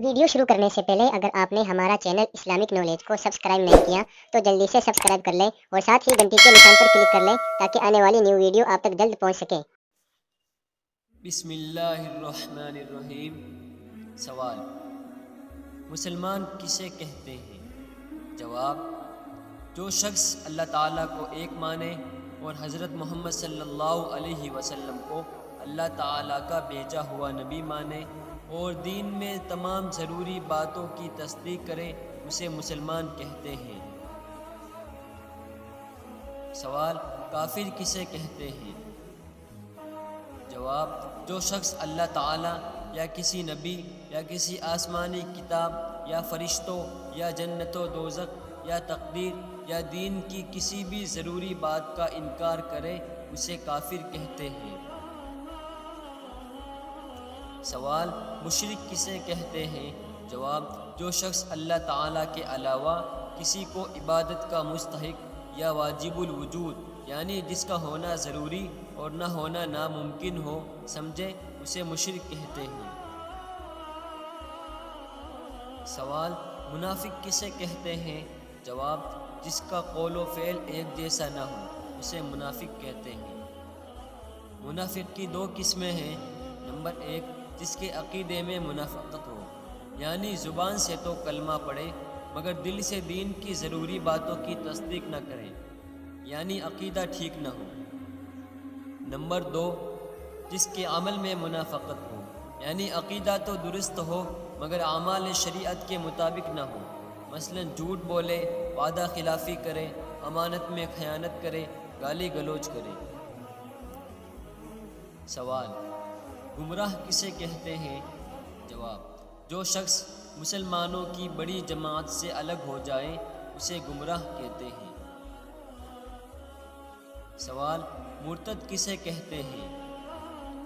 Video شروع کرنے سے پہلے اگر آپ نے ہمارا چینل اسلامک نالج کو سبسکرائب نہیں کیا تو جلدی سے سبسکرائب کر لیں اور ساتھ ہی گھنٹی کے نشان پر کلک کر لیں تاکہ آنے والی نیو ویڈیو آپ تک جلد پہنچ سکے۔ بسم اللہ الرحمن الرحیم۔ سوال: مسلمان کسے کہتے ہیں؟ جواب: جو شخص اللہ تعالیٰ کو ایک مانے اور حضرت محمد صلی اللہ علیہ وسلم کو اللہ تعالیٰ کا بھیجا ہوا نبی مانے اور دین میں تمام ضروری باتوں کی تصدیق کرے، اسے مسلمان کہتے ہیں۔ سوال: کافر کسے کہتے ہیں؟ جواب: جو شخص اللہ تعالیٰ یا کسی نبی یا کسی آسمانی کتاب یا فرشتوں یا جنت و دوزخ یا تقدیر یا دین کی کسی بھی ضروری بات کا انکار کرے، اسے کافر کہتے ہیں۔ سوال: مشرک کسے کہتے ہیں؟ جواب: جو شخص اللہ تعالیٰ کے علاوہ کسی کو عبادت کا مستحق یا واجب الوجود یعنی جس کا ہونا ضروری اور نہ ہونا ناممکن ہو سمجھے، اسے مشرک کہتے ہیں۔ سوال: منافق کسے کہتے ہیں؟ جواب: جس کا قول و فعل ایک جیسا نہ ہو، اسے منافق کہتے ہیں۔ منافق کی دو قسمیں ہیں۔ نمبر 1، جس کے عقیدے میں منافقت ہو، یعنی زبان سے تو کلمہ پڑھے مگر دل سے دین کی ضروری باتوں کی تصدیق نہ کرے، یعنی عقیدہ ٹھیک نہ ہو۔ نمبر 2، جس کے عمل میں منافقت ہو، یعنی عقیدہ تو درست ہو مگر اعمال شریعت کے مطابق نہ ہو، مثلا جھوٹ بولے، وعدہ خلافی کرے، امانت میں خیانت کرے، گالی گلوچ کرے۔ سوال: گمراہ کسے کہتے ہیں؟ جواب: جو شخص مسلمانوں کی بڑی جماعت سے الگ ہو جائے، اسے گمراہ کہتے ہیں۔ سوال: مرتد کسے کہتے ہیں؟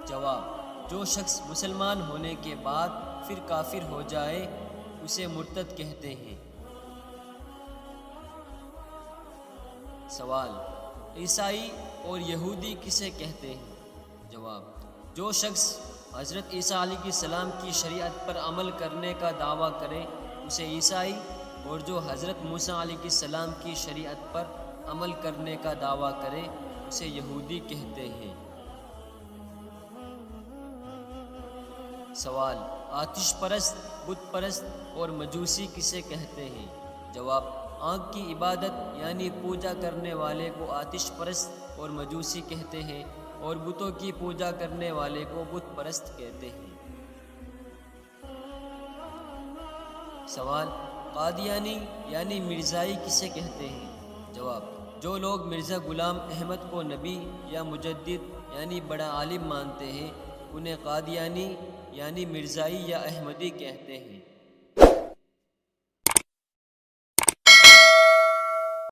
جواب: جو شخص مسلمان ہونے کے بعد پھر کافر ہو جائے، اسے مرتد کہتے ہیں۔ سوال: عیسائی اور یہودی کسے کہتے ہیں؟ جواب: جو شخص حضرت عیسیٰ علیہ السلام کی شریعت پر عمل کرنے کا دعویٰ کرے، اسے عیسائی، اور جو حضرت موسیٰ علیہ السلام کی شریعت پر عمل کرنے کا دعویٰ کرے، اسے یہودی کہتے ہیں۔ سوال: آتش پرست، بت پرست اور مجوسی کسے کہتے ہیں؟ جواب: آگ کی عبادت یعنی پوجا کرنے والے کو آتش پرست اور مجوسی کہتے ہیں، اور بتوں کی پوجا کرنے والے کو بت پرست کہتے ہیں۔ سوال: قادیانی یعنی مرزائی کسے کہتے ہیں؟ جواب: جو لوگ مرزا غلام احمد کو نبی یا مجدد یعنی بڑا عالم مانتے ہیں، انہیں قادیانی یعنی مرزائی یا احمدی کہتے ہیں۔